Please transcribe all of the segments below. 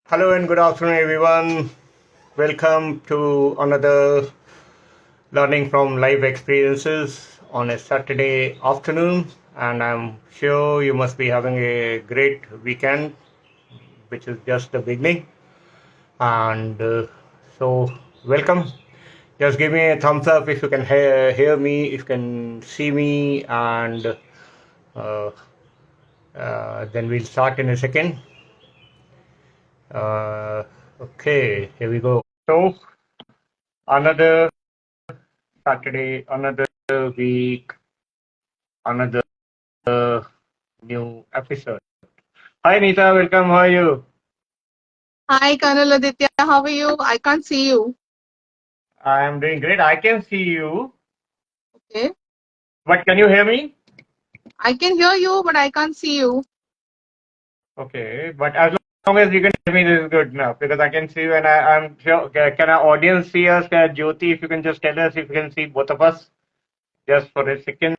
Hello and good afternoon, everyone. Welcome to another learning from live experiences on a Saturday afternoon. And I'm sure you must be having a great weekend, which is just the beginning. And welcome. Just give me a thumbs up if you can hear me, if you can see me, and uh, then we'll start in a second. Uh, okay, here we go. So, another Saturday, another week, another new episode. Hi, Neeta, welcome. How are you? Hi, Colonel Aditya. How are you? I can't see you. I am doing great. I can see you, Okay. but can you hear me? I can hear you, but I can't see you. Okay, but as long as you can hear me, this is good enough because I can see you and I'm sure. Can our audience see us? Can Jyoti, if you can just tell us if you can see both of us just for a second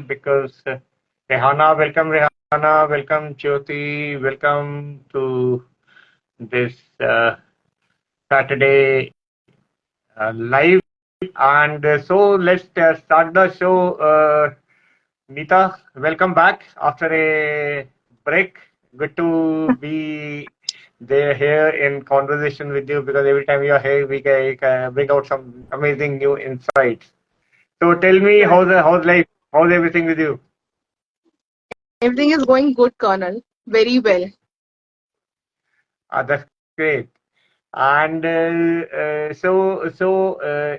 because Rehana, welcome, Rehana, welcome, Jyoti, welcome to this Saturday live. And so let's start the show. Neeta, welcome back after a break. Good to be there here in conversation with you because every time you're here, we can bring out some amazing new insights. So tell me, Right. how's life? How's everything with you? Everything is going good, Colonel. Very well. That's great. And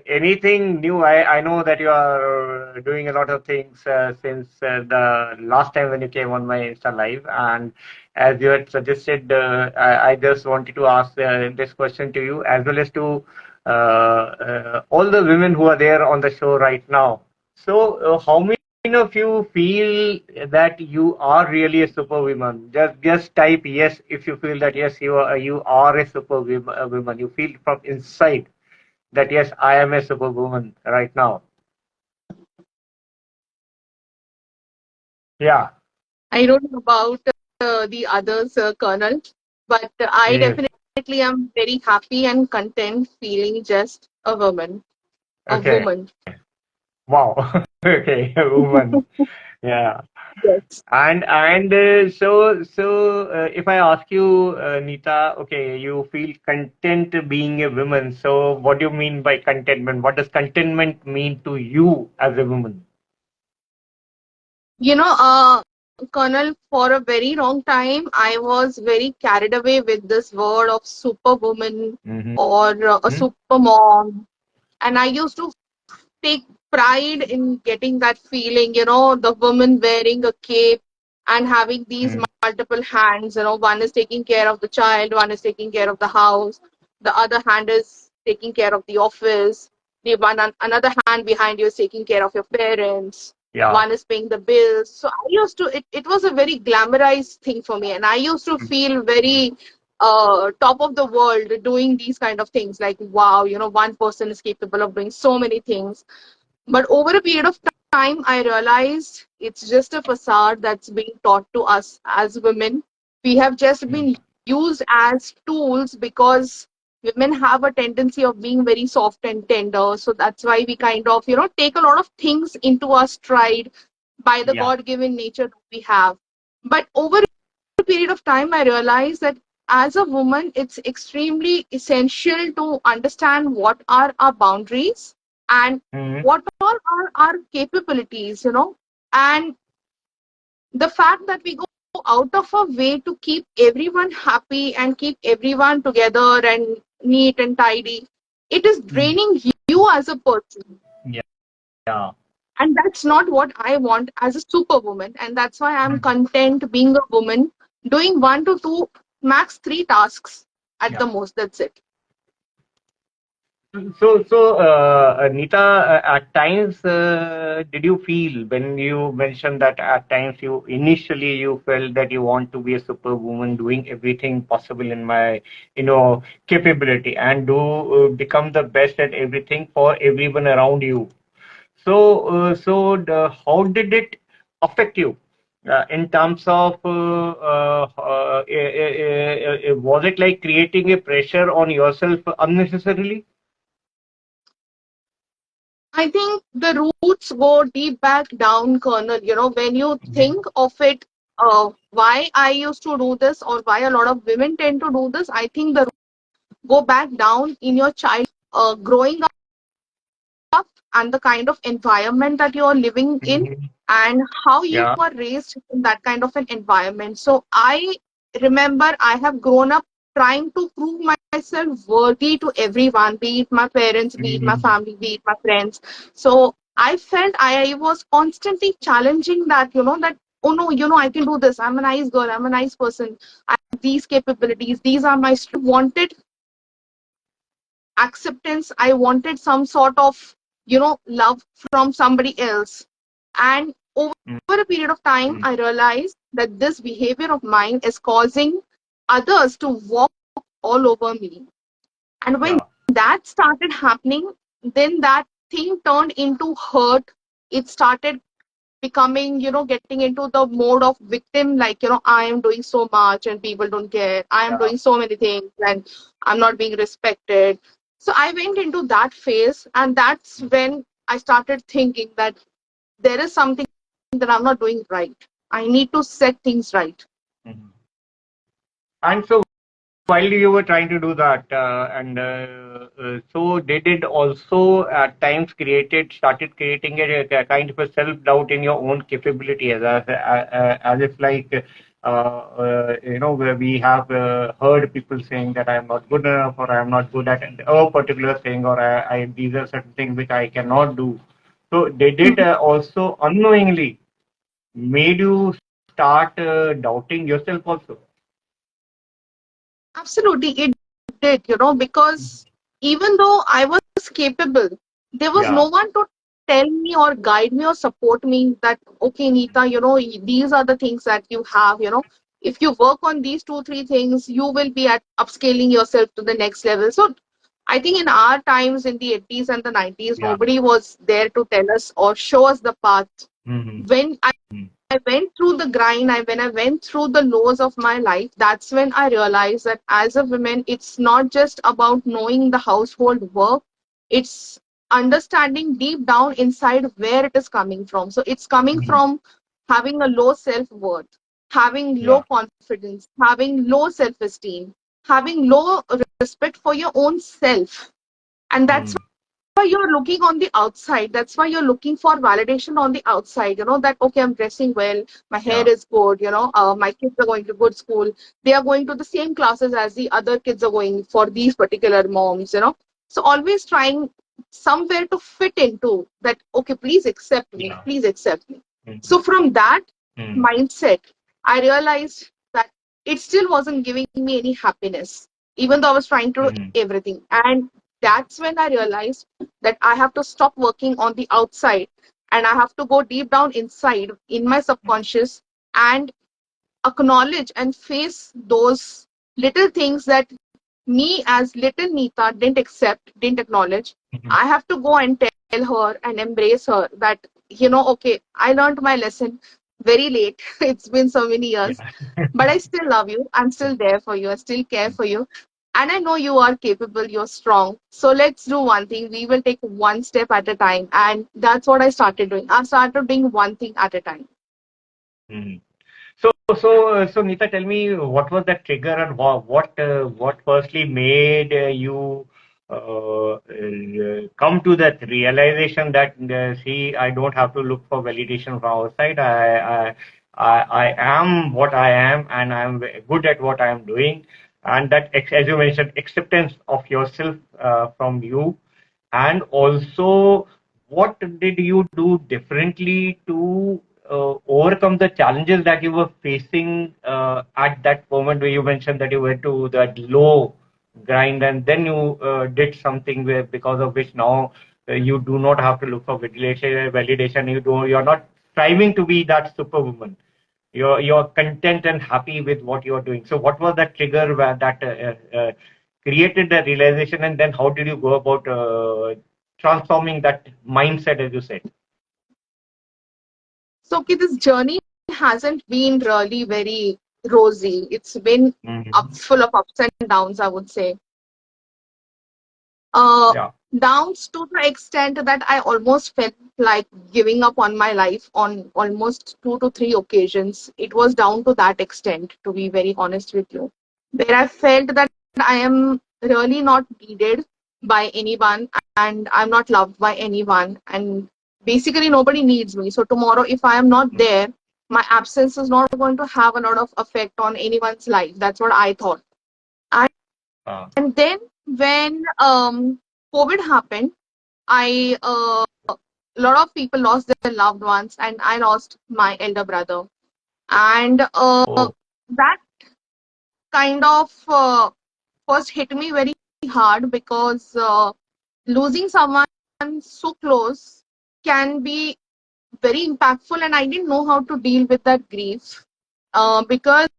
anything new? I know that you are doing a lot of things since the last time when you came on my Insta Live. And as you had suggested, I just wanted to ask this question to you as well as to all the women who are there on the show right now. So, how many of you feel that you are really a superwoman? Just type yes if you feel that yes, you are a superwoman. You feel from inside that yes, I am a superwoman right now. Yeah. I don't know about the others, Colonel, but I Yes. definitely am very happy and content feeling just a woman. A Okay. woman. Wow. Okay, a woman. Yeah. Yes. And if I ask you, Neeta, okay, you feel content being a woman. So what do you mean by contentment? What does contentment mean to you as a woman? You know, Colonel, for a very long time, I was very carried away with this word of superwoman Mm-hmm. or a super mom. And I used to take pride in getting that feeling, the woman wearing a cape and having these Mm-hmm. multiple hands, one is taking care of the child, one is taking care of the house, the other hand is taking care of the office, another hand behind you is taking care of your parents, Yeah. one is paying the bills. So I used to, it was a very glamorized thing for me, and I used to feel very top of the world doing these kind of things like wow, one person is capable of doing so many things. But over a period of time, I realized it's just a facade that's being taught to us as women. We have just Mm. been used as tools because women have a tendency of being very soft and tender. So that's why we kind of, take a lot of things into our stride by the Yeah. God given nature that we have. But over a period of time, I realized that as a woman, it's extremely essential to understand what are our boundaries and Mm-hmm. what all are our capabilities, and the fact that we go out of our way to keep everyone happy and keep everyone together and neat and tidy, it is Mm. draining you as a person. Yeah. Yeah. And that's not what I want as a superwoman. And that's why I'm Mm. content being a woman, doing one to two, max three tasks at Yeah. the most. That's it. Neeta, at times, did you feel when you mentioned that at times initially you felt that you want to be a superwoman, doing everything possible in my, capability and do become the best at everything for everyone around you. How did it affect you? In terms of, was it like creating a pressure on yourself unnecessarily? I think the roots go deep back down, Colonel. When you Mhm. think of it, why I used to do this or why a lot of women tend to do this, I think the go back down in your childhood, growing up, and the kind of environment that you are living in, Mhm. and how you Yeah. are raised in that kind of an environment. So I remember I have grown up trying to prove myself worthy to everyone, be it my parents, be it my Mhm. family, be it my friends. So I felt I was constantly challenging that, that, oh no, I can do this. I'm a nice girl. I'm a nice person. I have these capabilities. These are my strengths. Wanted acceptance. I wanted some sort of, love from somebody else. And over a period of time, Mhm. I realized that this behavior of mine is causing others to walk all over me. And when Yeah. that started happening, then that thing turned into hurt. It started becoming, getting into the mode of victim, like, I am doing so much and people don't care. I am Yeah. doing so many things and I'm not being respected. So I went into that phase, and that's when I started thinking that there is something that I'm not doing right. I need to set things right. Mhm. And so while you were trying to do that, and so did it also at times started creating a kind of a self-doubt in your own capability, as if like, where we have heard people saying that I am not good enough, or I am not good at a particular thing, or these are certain things which I cannot do. So did it also unknowingly made you start doubting yourself also? Absolutely, it did, because even though I was capable, there was Yeah. no one to tell me or guide me or support me that, okay, Neeta, these are the things that you have, if you work on these two, three things, you will be at upscaling yourself to the next level. So I think in our times, in the 80s and the 90s, Yeah. nobody was there to tell us or show us the path. Mhm. When I went through the grind, when I went through the lows of my life, that's when I realized that as a woman, it's not just about knowing the household work, it's understanding deep down inside where it is coming from. So it's coming Mhm. from having a low self worth, having low Yeah. confidence, having low self esteem, having low respect for your own self. And that's Mm. why you're looking on the outside. That's why you're looking for validation on the outside. That, okay, I'm dressing well, my hair Yeah. is good, my kids are going to good school. They are going to the same classes as the other kids are going for these particular moms. So always trying somewhere to fit into that, okay, please accept me, Yeah. please accept me. Mhm. So from that Mm. mindset, I realized that it still wasn't giving me any happiness, even though I was trying to do Mhm. everything. And that's when I realized that I have to stop working on the outside, and I have to go deep down inside in my subconscious and acknowledge and face those little things that me as little Neeta didn't accept, didn't acknowledge. Mhm. I have to go and tell her and embrace her that, okay, I learned my lesson very late. It's been so many years, Yeah. but I still love you. I'm still there for you. I still care for you. And I know you are capable, you're strong. So let's do one thing. We will take one step at a time. And that's what I started doing. I started doing one thing at a time. Mhm. So, Nita, tell me what was the trigger, and what firstly made you come to that realization that, see, I don't have to look for validation from outside. I am what I am, and I'm good at what I am doing, and that, as you mentioned, acceptance of yourself from you, and also what did you do differently to overcome the challenges that you were facing at that moment where you mentioned that you went to that low grind, and then you did something where, because of which now you do not have to look for validation. You're not striving to be that superwoman. You're content and happy with what you're doing. So what was that trigger that created the realization, and then how did you go about transforming that mindset, as you said? So, okay, this journey hasn't been really very rosy. It's been full of ups and downs, I would say. Uh, Yeah. Downs to the extent that I almost felt like giving up on my life on almost 2 to 3 occasions. It was down to that extent, to be very honest with you, where I felt that I am really not needed by anyone and I'm not loved by anyone. And basically, nobody needs me. So, tomorrow, if I am not there, my absence is not going to have a lot of effect on anyone's life. That's what I thought. And then when COVID happened, I a lot of people lost their loved ones, and I lost my elder brother. And Oh. that kind of first hit me very hard because losing someone so close can be very impactful, and I didn't know how to deal with that grief because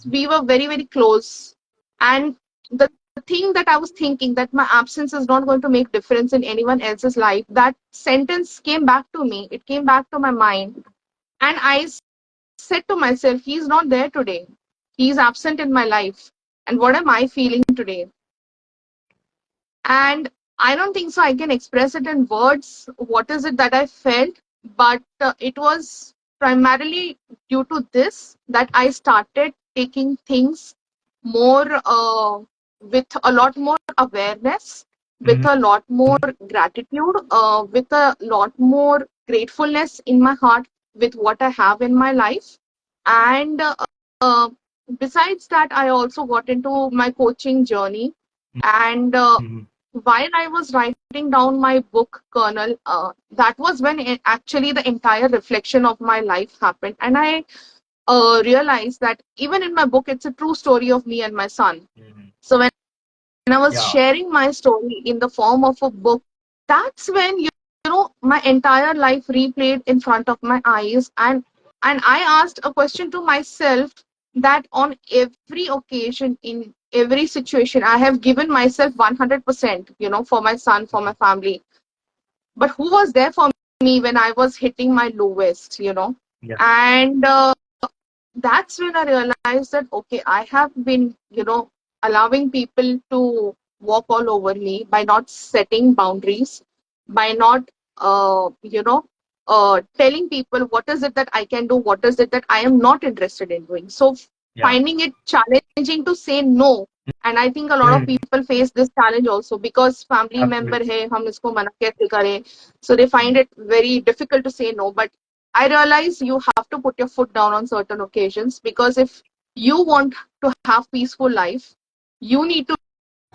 we were very, very close. And the thing that I was thinking that my absence is not going to make difference in anyone else's life, that sentence came back to me. It came back to my mind. And I said to myself, he's not there today. He's absent in my life. And what am I feeling today? And I don't think so I can express it in words. What is it that I felt? But it was primarily due to this that I started taking things more with a lot more awareness, with a lot more gratitude, with a lot more gratefulness in my heart with what I have in my life. And uh, besides that, I also got into my coaching journey. And while I was writing down my book, Colonel, that was when actually the entire reflection of my life happened. And I realized that even in my book, it's a true story of me and my son. So when I was Yeah. sharing my story in the form of a book, that's when you know my entire life replayed in front of my eyes, and I asked a question to myself that on every occasion, in every situation, I have given myself 100%, for my son, for my family. But who was there for me when I was hitting my lowest? Yeah. And that's when I realized that, okay, I have been, allowing people to walk all over me by not setting boundaries, by not, telling people what is it that I can do, what is it that I am not interested in doing. So Yeah. finding it challenging to say no. And I think a lot of Mm. people face this challenge also because family member Absolutely. hai, hum isko mana kaise kare. So they find it very difficult to say no. But I realize you have to put your foot down on certain occasions because if you want to have peaceful life, you need to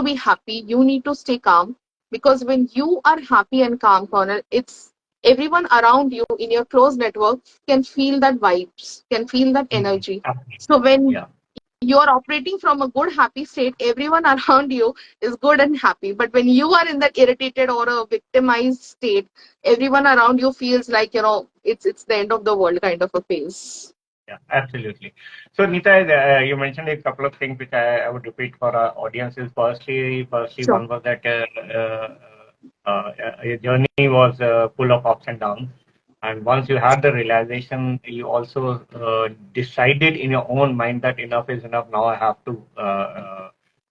be happy, you need to stay calm because when you are happy and calm, Colonel, it's everyone around you in your close network can feel that vibes, can feel that energy. Absolutely. So when Yeah. you are operating from a good happy state, everyone around you is good and happy. But when you are in that irritated or a victimized state, everyone around you feels like it's the end of the world kind of a phase. Yeah, absolutely. So, Nita, you mentioned a couple of things which I would repeat for our audiences. Firstly, Sure. one was that your journey was full of ups and downs, and once you had the realization, you also decided in your own mind that enough is enough. Now I have to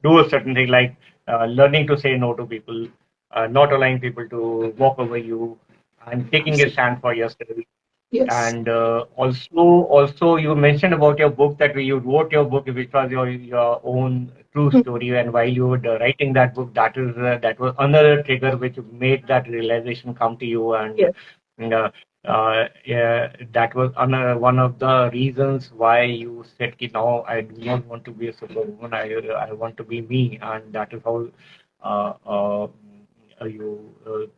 do a certain thing, like learning to say no to people, not allowing people to walk over you, and taking a Absolutely. stand for yourself. Yes. And also, you mentioned about your book that you wrote your book, which was your own true story. And while you were writing that book, that was another trigger which made that realization come to you. Yes. And yeah, that was one of the reasons why you said, "Ki, now I do not want to be a superwoman. I want to be me," and that is how uh, uh, you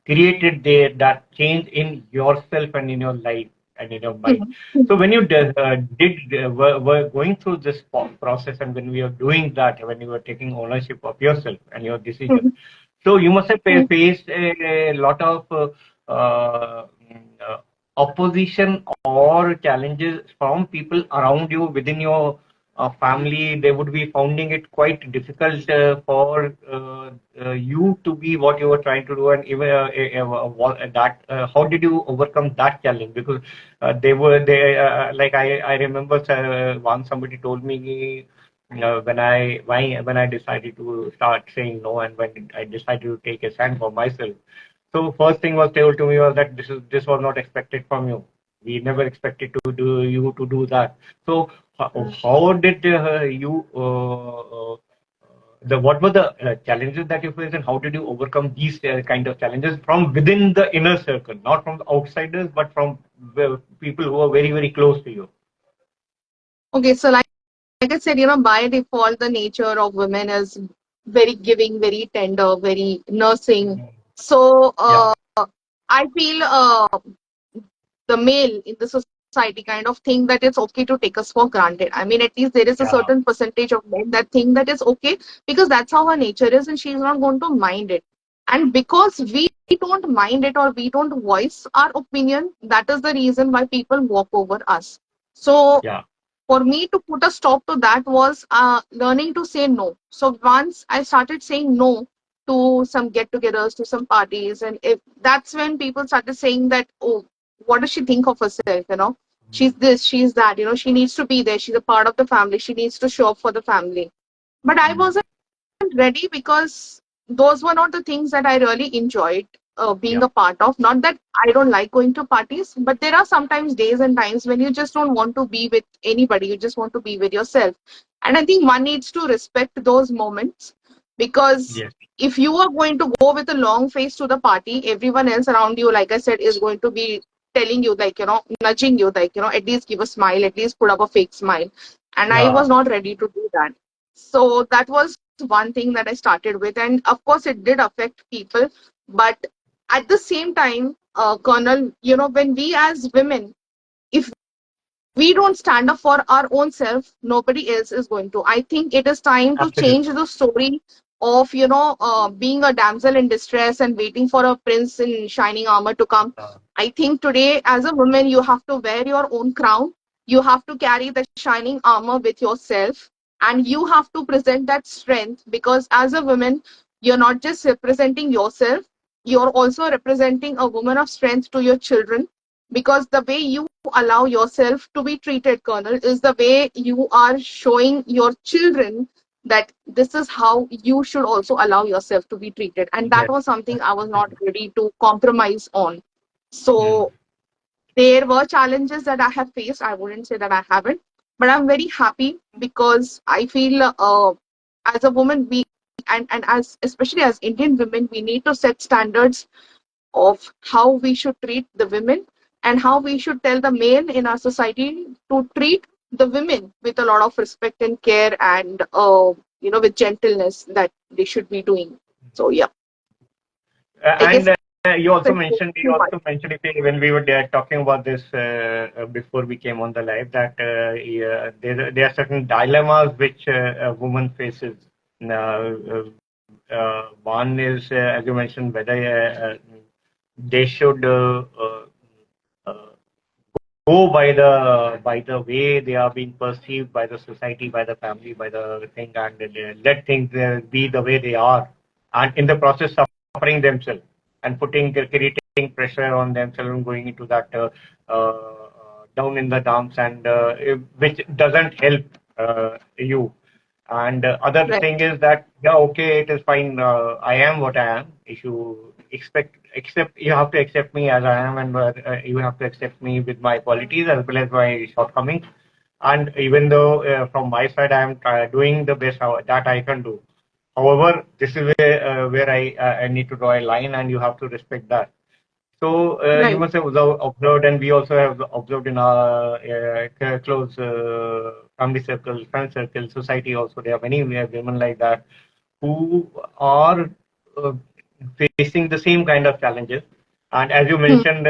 created that change in yourself and in your life and in your mind. Mhm. So when you were going through this process, and when we are doing that, when you were taking ownership of yourself and your decision, Mhm. so you must have Mhm. faced a lot of opposition or challenges from people around you within your family, they would be finding it quite difficult for you to be what you were trying to do, and even that. How did you overcome that challenge? Because like I remember once somebody told me. When I decided to start saying no, and when I decided to take a stand for myself, so first thing was told to me was that this was not expected from you. We never expected to do you to do that. So how did you the what were the challenges that you faced, and how did you overcome these kind of challenges from within the inner circle, not from the outsiders, but from the people who are very close to you? Okay, so like I said, by default, the nature of women is very giving, very tender, very nursing. Mhm. So Yeah, I feel the male in the society kind of think that it's okay to take us for granted. I mean, at least there is a yeah, certain percentage of men that think that is okay because that's how her nature is and she's not going to mind it. And because we don't mind it or we don't voice our opinion, that is the reason why people walk over us. So yeah. for me to put a stop to that was learning to say no. So once I started saying no to some get-togethers, to some parties, and if that's when people started saying that, oh, what does she think of herself? She's this, she's that. She needs to be there. She's a part of the family. She needs to show up for the family. But I Mhm. wasn't ready because those were not the things that I really enjoyed being Yeah, a part of. Not that I don't like going to parties, but there are sometimes days and times when you just don't want to be with anybody. You just want to be with yourself. And I think one needs to respect those moments because yes, if you are going to go with a long face to the party, everyone else around you, like I said, is going to be telling you, like, nudging you, like, at least give a smile, at least put up a fake smile. And I was yeah, not ready to do that. So that was one thing that I started with. And of course, it did affect people. But at the same time, Colonel, when we as women, if we don't stand up for our own self, nobody else is going to. I think it is time to change absolutely. the story of, being a damsel in distress and waiting for a prince in shining armor to come. Uh, I think today, as a woman, you have to wear your own crown. You have to carry the shining armor with yourself. And you have to present that strength because as a woman, you're not just representing yourself, you're also representing a woman of strength to your children because the way you allow yourself to be treated, Colonel, is the way you are showing your children that this is how you should also allow yourself to be treated. And that yes. was something I was not ready to compromise on. Mm. So there were challenges that I have faced. I wouldn't say that I haven't, but I'm very happy because I feel as a woman, and as especially as Indian women, we need to set standards of how we should treat the women and how we should tell the men in our society to treat the women with a lot of respect and care and with gentleness that they should be doing. So yeah, I guess And you I also spoke mentioned too much. when we were there talking about this before we came on the live that yeah, there are certain dilemmas which a woman faces. One is, as you mentioned, whether they should uh, go by the way they are being perceived by the society, by the family, by the thing, and let things be the way they are, and in the process suffering themselves and creating pressure on themselves and going into that down in the dumps, and which doesn't help you. And other Right. thing is that yeah, okay, it is fine. I am what I am. If you accept, you have to accept me as I am, and you have to accept me with my qualities as well as my shortcomings. And even though from my side I am doing the best that I can do. However, this is where I need to draw a line, and you have to respect that. So you Right. must have observed, and we also have observed in our close family circle, friend circle, society. Also, there are many women like that who are uh, facing the same kind of challenges. And as you Hmm. mentioned,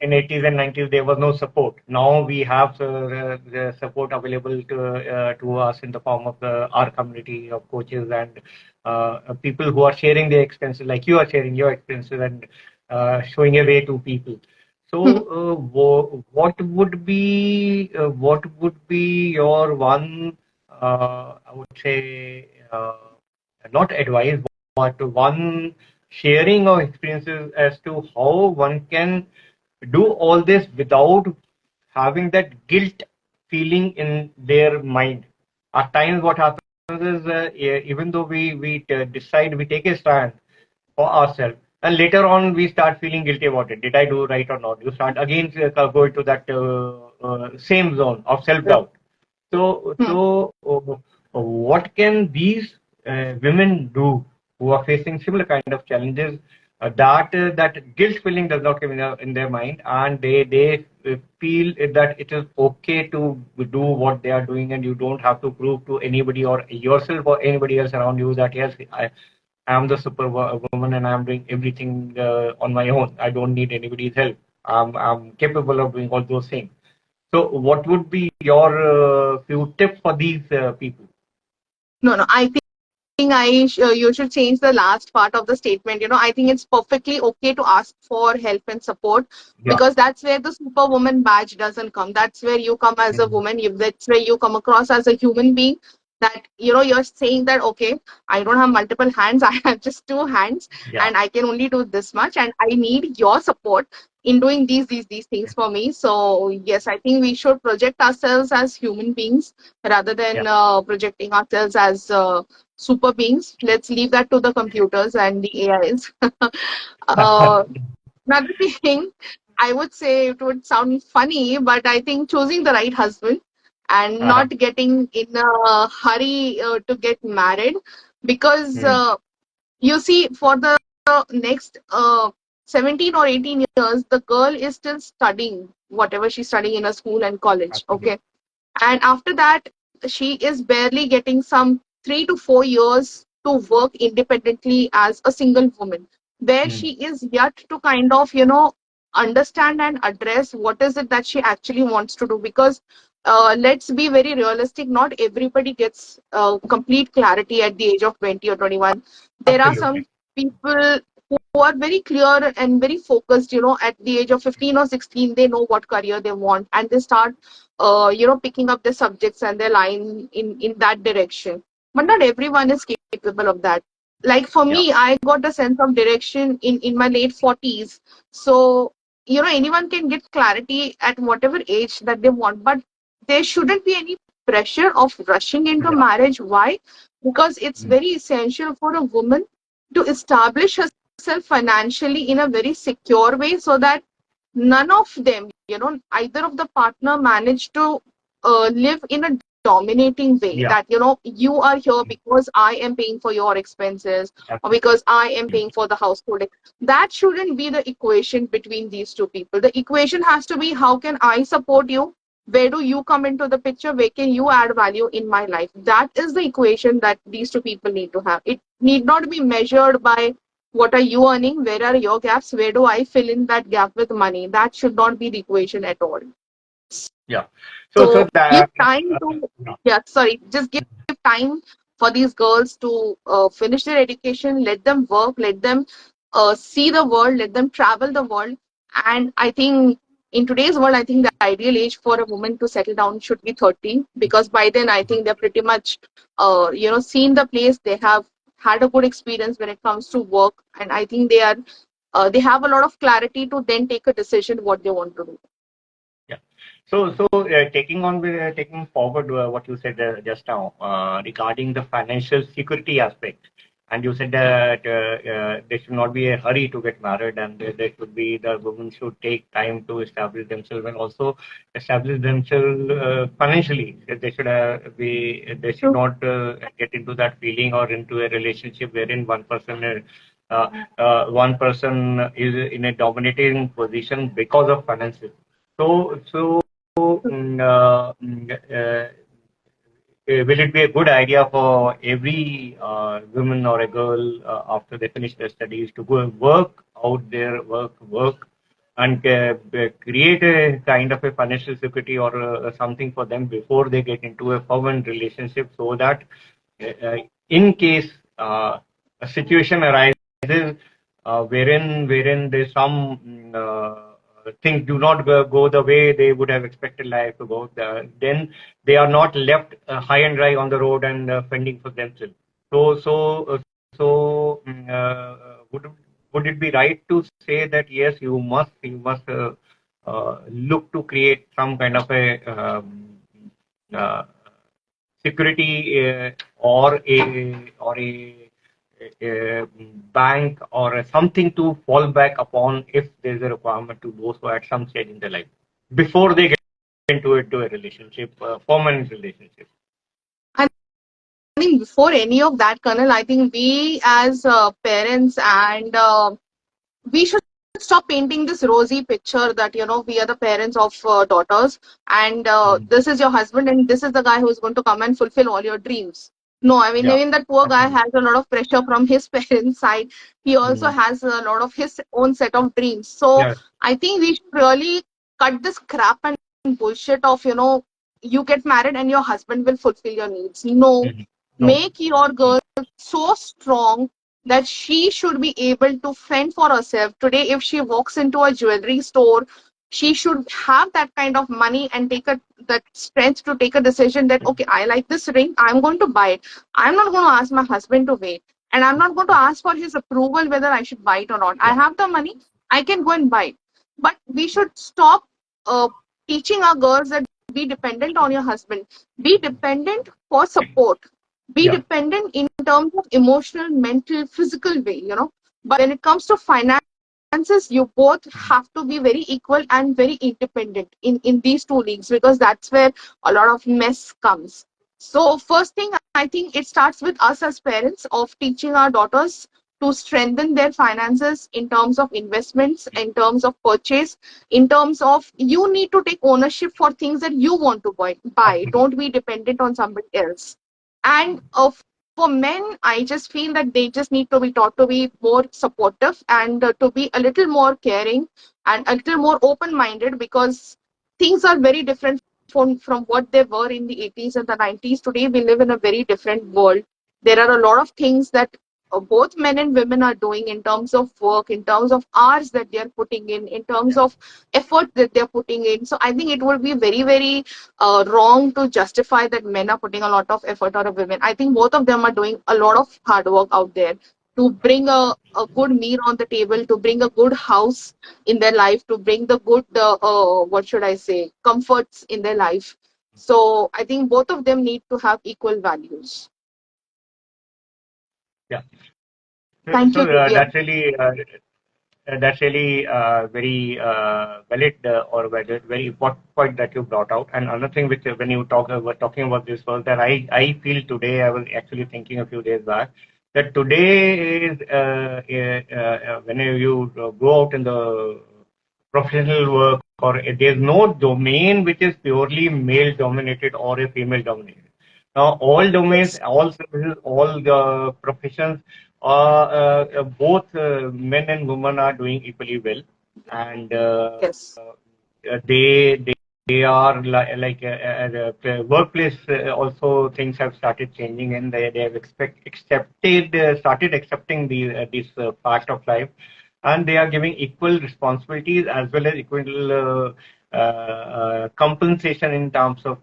in 80s and 90s, there was no support. Now we have the support available to us in the form of our community of coaches and people who are sharing their experiences, like you are sharing your experiences and showing a way to people. So, Hmm. what would be your one? I would say, not advice, but one sharing of experiences as to how one can do all this without having that guilt feeling in their mind. At times, what happens is, even though we decide, we take a stand for ourselves, and later on we start feeling guilty about it. Did I do right or not? You start again go into that same zone of self doubt. So, Hmm. what can these women do who are facing similar kind of challenges? That guilt feeling does not come in their mind, and they feel that it is okay to do what they are doing, and you don't have to prove to anybody or yourself or anybody else around you that yes, I am the superwoman and I'm doing everything on my own. I don't need anybody's help. I'm capable of doing all those things. So, what would be your few tips for these people? No, no, I think you should change the last part of the statement. I think it's perfectly okay to ask for help and support, Yeah. because that's where the superwoman badge doesn't come. That's where you come as a Mhm. woman. That's where you come across as a human being. That you're saying that, okay, I don't have multiple hands. I have just two hands, Yeah. and I can only do this much, and I need your support in doing these things for me. So yes, I think we should project ourselves as human beings rather Yeah. than projecting ourselves as super beings. Let's leave that to the computers and the AIs. uh, Another thing, I would say, it would sound funny, but I think choosing the right husband and Uh-huh. not getting in a hurry to get married, because Mm. you see, for the next 17 or 18 years, the girl is still studying whatever she's studying in a school and college. Absolutely. Okay, and after that, she is barely getting some 3 to 4 years to work independently as a single woman, where Mm. she is yet to kind of, understand and address what is it that she actually wants to do. Because let's be very realistic, not everybody gets complete clarity at the age of 20 or 21. There are Absolutely. some people who are very clear and very focused, at the age of 15 or 16, they know what career they want, and they start picking up the subjects and their line in that direction. But not everyone is capable of that. Like for Yeah. me, I got a sense of direction in my late 40s. So, anyone can get clarity at whatever age that they want, but there shouldn't be any pressure of rushing into Yeah. marriage. Why? Because it's Mm. very essential for a woman to establish herself financially in a very secure way, so that none of them, either of the partner manage to live in a dominating way, Yeah. that you are here because I am paying for your expenses, or Absolutely. because I am paying for the household. That shouldn't be the equation between these two people. The equation has to be, how can I support you, where do you come into the picture, where can you add value in my life. That is the equation that these two people need to have. It need not be measured by what are you earning, where are your gaps, where do I fill in that gap with money. That should not be the equation at all. Yeah. So So give that time to, yeah. yeah, sorry, just give time for these girls to finish their education, let them work, let them see the world, let them travel the world. And I think in today's world, I think the ideal age for a woman to settle down should be 30, because by then I think they're pretty much, seen the place. They have had a good experience when it comes to work. And I think they have a lot of clarity to then take a decision what they want to do. Yeah. Taking forward what you said just now regarding the financial security aspect, and you said that there should not be a hurry to get married, and there should be the women should take time to establish themselves and also establish themselves financially. They should True. not get into that feeling or into a relationship wherein one person is in a dominating position because of finances. So, will it be a good idea for every woman or a girl after they finish their studies to go and work out their work and create a kind of a financial security or something for them before they get into a permanent relationship, so that uh, in case a situation arises wherein there's some things do not go the way they would have expected life to go, then they are not left high and dry on the road and fending for themselves. So, so, would it be right to say that yes, you must look to create some kind of a uh, security or a bank or something to fall back upon if there's a requirement to those who are at some stage in their life before they get into a relationship, permanent relationship. I think before any of that, Colonel, I think we as parents and we should stop painting this rosy picture that we are the parents of daughters, and Mm. this is your husband and this is the guy who's going to come and fulfill all your dreams. No, I mean, Yeah. even that poor guy Absolutely. has a lot of pressure from his parents side. He also Mm. has a lot of his own set of dreams. So Yeah. I think we should really cut this crap and bullshit of you get married and your husband will fulfill your needs. No, Mhm. No. make your Mm. girl so strong that she should be able to fend for herself. Today, if she walks into a jewelry store, she should have that kind of money and take that strength to take a decision that, okay, I like this ring, I'm going to buy it. I'm not going to ask my husband to wait. And I'm not going to ask for his approval whether I should buy it or not. I Yeah. have the money, I can go and buy it. But we should stop uh, teaching our girls that be dependent on your husband. Be dependent for support, be Yeah. dependent in terms of emotional, mental, physical way, But when it comes to finances, you both Mhm. have to be very equal and very independent in these two leagues, because that's where a lot of mess comes. So, first thing, I think it starts with us as parents of teaching our daughters to strengthen their finances in terms of investments, in terms of purchase, in terms of you need to take ownership for things that you want to buy. Absolutely. Don't be dependent on somebody else. And for men, I just feel that they just need to be taught to be more supportive and to be a little more caring and a little more open minded, because things are very different from what they were in the 80s and the 90s. Today, we live in a very different world. There are a lot of things that both men and women are doing in terms of work, in terms of hours that they are putting in terms Yeah. of effort that they're putting in. So I think it would be very, very wrong to justify that men are putting a lot of effort or a women. I think both of them are doing a lot of hard work out there to bring a good meal on the table, to bring a good house in their life, to bring the good, what should I say, comforts in their life. So I think both of them need to have equal values. Yeah. Thank you, So Divya. that's really very valid or very important point that you brought out. And another thing which when you were talking about this was that I feel today, I was actually thinking a few days back that today is when you go out in the professional work, or there's no domain which is purely male dominated or a female dominated. Now, all domains, Yes, all services, all the professions, both men and women are doing equally well, and yes, they are like at the workplace also things have started changing, and they have accepted started accepting this part of life, and they are giving equal responsibilities as well as equal compensation in terms of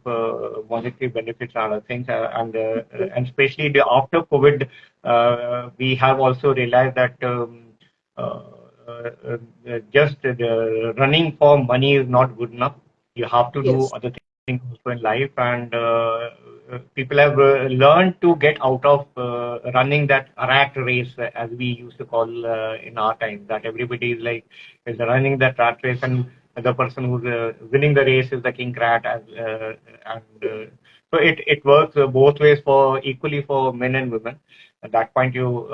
monetary benefits and other things, and especially after COVID, we have also realized that. Uh, just running for money is not good enough. You have to do yes, other things also in life, and people have learned to get out of running that rat race, as we used to call in our time. That everybody is running that rat race, and the person who's winning the race is the king rat. And so it works both ways for equally for men and women. At that point you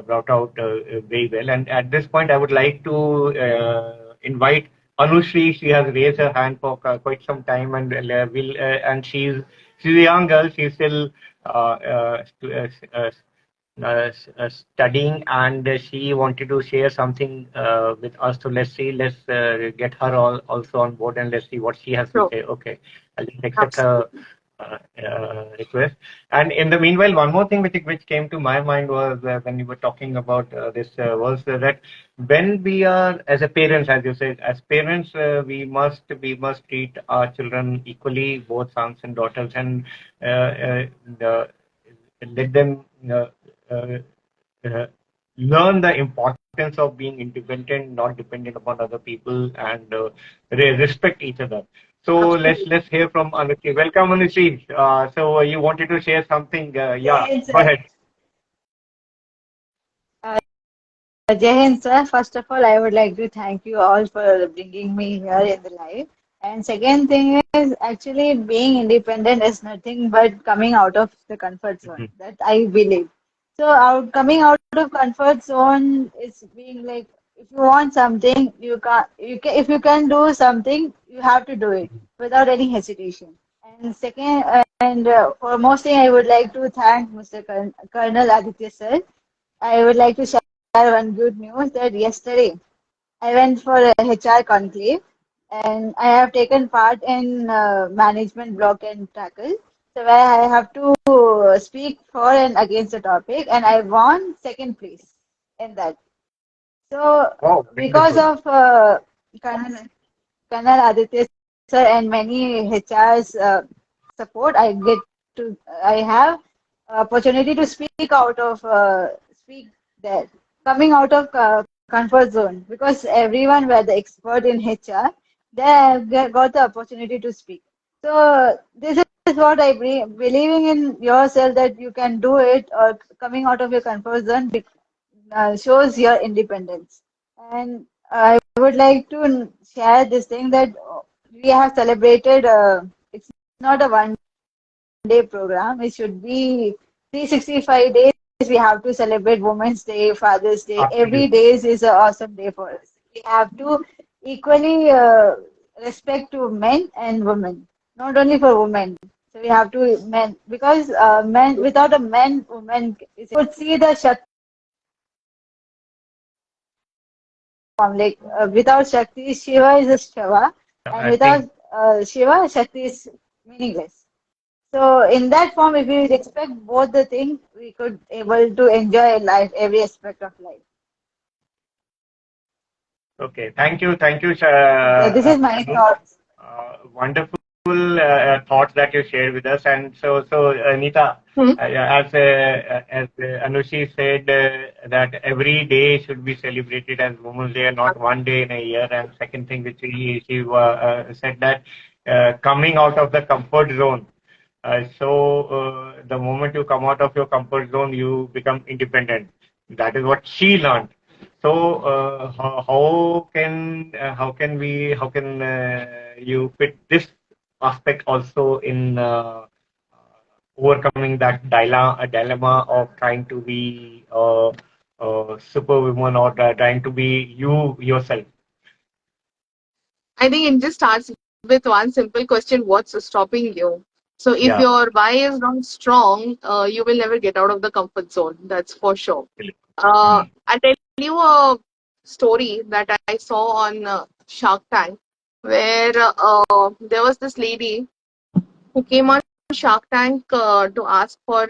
brought out very well. And at this point, I would like to invite Anushri. She has raised her hand for quite some time, and and she's a young girl. She's still studying, and she wanted to share something with us. So let's see, let's get her also on board, and let's see what she has to sure, say. Okay, I'll just accept her absolutely. request. And in the meanwhile, one more thing which came to my mind was when you were talking about this was that when we are as a parents, as you said, as parents, we must treat our children equally, both sons and daughters, and the, let them uh, uh, learn the importance of being independent, not dependent upon other people, and respect each other. So let's hear from Anushi. Welcome, Anushi. So you wanted to share something? Yeah, Jai Hind, go sir. ahead. Jai Hind, sir. First of all, I would like to thank you all for bringing me here in the live. And second thing is actually being independent is nothing but coming out of the comfort zone. Mhm. That I believe. So coming out of comfort zone is being like if you want something, if you can do something, you have to do it without any hesitation. And second, and for most thing, I would like to thank Mr. Colonel Aditya sir. I would like to share one good news that yesterday I went for a HR conclave and I have taken part in management block and tackle. So where I have to speak for and against the topic and I won second place in that. So Wow, because wonderful. of Colonel, Colonel Aditya sir and many HR's support, I have opportunity to speak out of speak there, coming out of comfort zone because everyone were the expert in HR. They have got the opportunity to speak. So this is what I believing in yourself that you can do it or coming out of your comfort zone shows your independence. And I would like to share this thing that we have celebrated. It's not a one-day program. It should be 365 days. We have to celebrate Women's Day, Father's Day. Every Absolutely. day is an awesome day for us. We have to equally respect to men and women, not only for women. So we have to men because men without a men, women would see the form. Like without Shakti, Shiva is a Shiva, and I think without Shiva, Shakti is meaningless. So in that form, if we respect both the things, we could able to enjoy life, every aspect of life. okay. Thank you, This is my Anu. thoughts. Wonderful thoughts that you shared with us. And so Neeta, as Anushi said, that every day should be celebrated as Women's Day, and not one day in a year. And second thing, which she said that coming out of the comfort zone. The moment you come out of your comfort zone, you become independent. That is what she learned. So how can you fit this aspect also in overcoming that dilemma of trying to be superwoman, or trying to be you yourself? I think it just starts with one simple question: what's stopping you? So if Yeah. your why is not strong, you will never get out of the comfort zone. That's for sure. Mm. I'll tell you a story that I saw on Shark Tank, where there was this lady who came on Shark Tank to ask for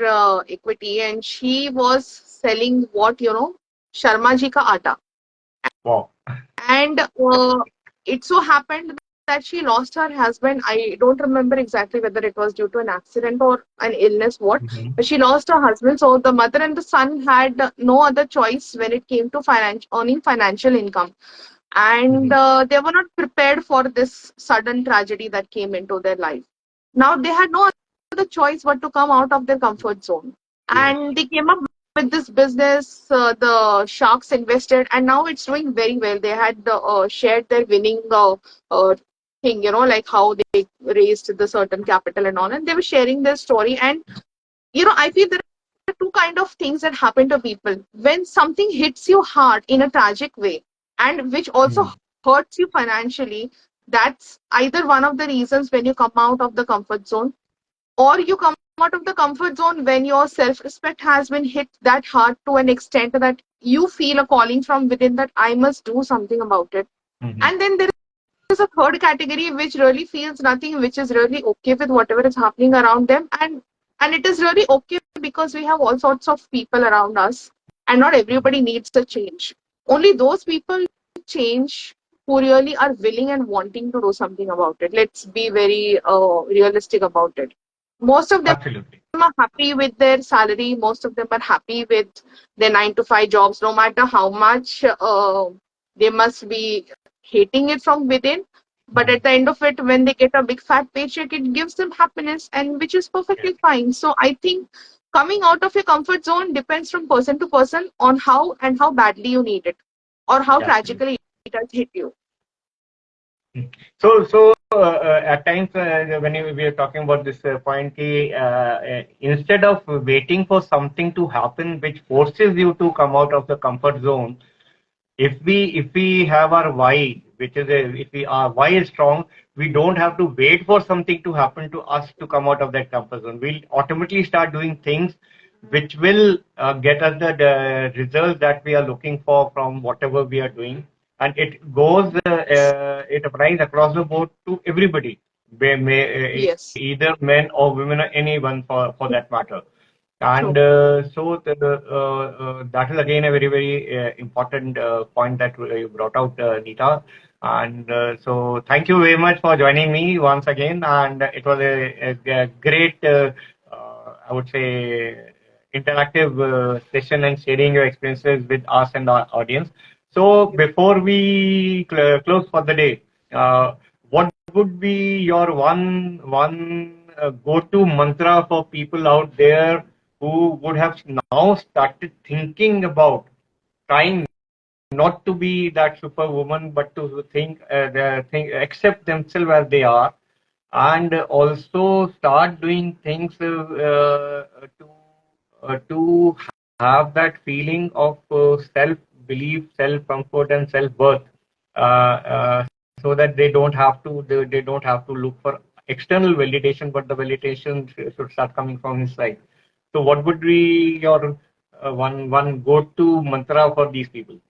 equity, and she was selling what Sharma ji ka atta. Wow. And it so happened that she lost her husband. I don't remember exactly whether it was due to an accident or an illness, what, Hmm. but she lost her husband. So the mother and the son had no other choice when it came to earning financial income. And Hmm. they were not prepared for this sudden tragedy that came into their life. Now they had no other choice but to come out of their comfort zone. Yes. And they came up with this business. The sharks invested, and now it's doing very well. They had shared their winning thing, like how they raised the certain capital and all, and they were sharing their story. And I feel there are two kind of things that happen to people when something hits you hard in a tragic way, and which also Mm. hurts you financially. That's either one of the reasons when you come out of the comfort zone, or you come out of the comfort zone when your self respect has been hit that hard to an extent that you feel a calling from within that I must do something about it. Hmm. And then there is is a third category which really feels nothing, which is really okay with whatever is happening around them. And it is really okay because we have all sorts of people around us, and not everybody needs a change. Only those people change who really are willing and wanting to do something about it. Let's be very realistic about it. Most of them Absolutely. are happy with their salary. Most of them are happy with their 9 to 5 jobs, no matter how much they must be hating it from within. But at the end of it, when they get a big fat paycheck, it gives them happiness, and which is Yes. perfectly fine. So I think coming out of your comfort zone depends from person to person on how and how badly you need it, or how Absolutely. tragically it has hit you. So at times when we are talking about this point, instead of waiting for something to happen which forces you to come out of the comfort zone, if we have our why, which is if we our why is strong, we don't have to wait for something to happen to us to come out of that comfort zone. We'll automatically start doing things which will get us the results that we are looking for from whatever we are doing, and it applies across the board to everybody, Yes, either men or women or anyone for that matter. And true. that is again a very, very important point that you brought out, Neeta. And so thank you very much for joining me once again. And it was a great, I would say, interactive session and sharing your experiences with us and our audience. So before we close for the day, what would be your one go-to mantra for people out there who would have now started thinking about trying not to be that superwoman, but to accept themselves as they are, and also start doing things to have that feeling of self belief, self comfort, and self worth, so that they don't have to look for external validation, but the validation should start coming from inside. So, what would be your one go to mantra for these people?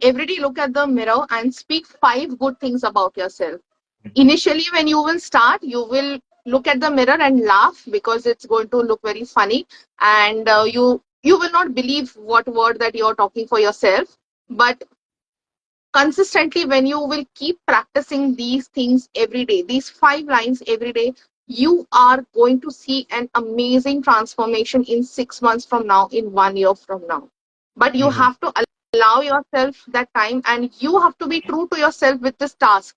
Every day look at the mirror and speak 5 good things about yourself. Initially, when you will start, you will look at the mirror and laugh because it's going to look very funny, and you will not believe what word that you are talking for yourself. But consistently, when you will keep practicing these things every day, these 5 lines every day, you are going to see an amazing transformation in 6 months from now, in 1 year from now. But you Mhm. have to allow yourself that time, and you have to be true to yourself with this task.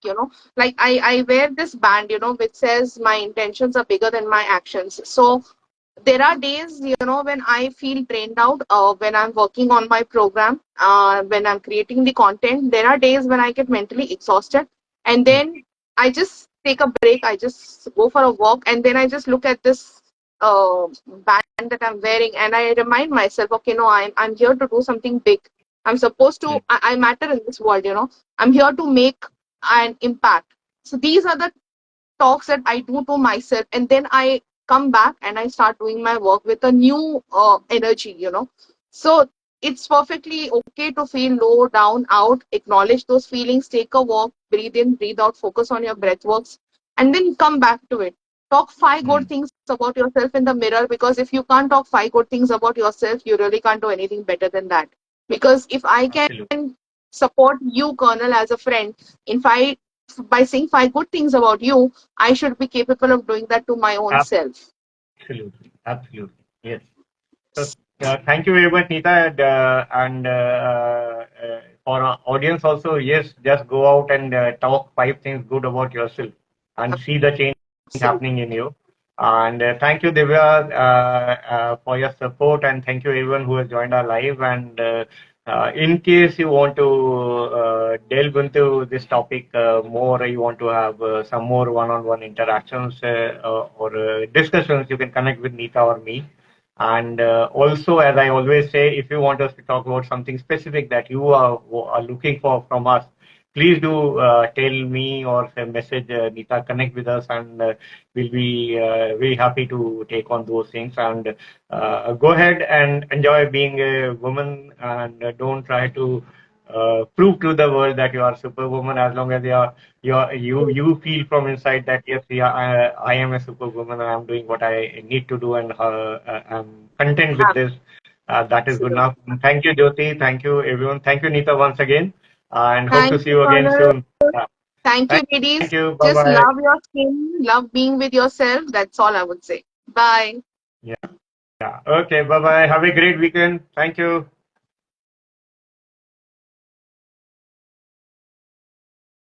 Like I wear this band, which says my intentions are bigger than my actions. So there are days, when I feel drained out, when I'm working on my program, when I'm creating the content. There are days when I get mentally exhausted, and then I just take a break. I just go for a walk, and then I just look at this band that I'm wearing, and I remind myself, okay, no, I'm here to do something big. I'm supposed to. I matter in this world. I'm here to make an impact. So these are the talks that I do to myself, and then I come back and I start doing my work with a new energy. So it's perfectly okay to feel low, down, out, acknowledge those feelings, take a walk, breathe in, breathe out, focus on your breath works, and then come back to it. Talk 5 good things about yourself in the mirror, because if you can't talk 5 good things about yourself, you really can't do anything better than that. Because if I can Absolutely. support you, Colonel, as a friend, in five by saying 5 good things about you, I should be capable of doing that to my own self. Absolutely. Absolutely. Yes. So, thank you very much, Neeta, and for our audience also. Yes, just go out and talk 5 things good about yourself, and see the change Absolutely. happening in you. And thank you, Divya, for your support, and thank you everyone who has joined our live. And in case you want to delve into this topic more, you want to have some more one-on-one interactions or discussions, you can connect with Neeta or me. And also, as I always say, if you want us to talk about something specific that you are looking for from us, please do tell me or say message Neeta, connect with us, and we'll be very happy to take on those things. And go ahead and enjoy being a woman, and don't try to prove to the world that you are Superwoman. As long as you feel from inside that yes, yeah, I am a Superwoman and I'm doing what I need to do, and I'm content with this. That is good Absolutely. enough. Thank you, Jyoti. Thank you, everyone. Thank you, Neeta, once again, and hope to Thank see you, you again Connor. soon. Uh, Thank you, Thank ladies. you. Bye Just bye. love your skin, love being with yourself. That's all I would say. Bye. Yeah. Yeah. Okay. Bye bye. Have a great weekend. Thank you.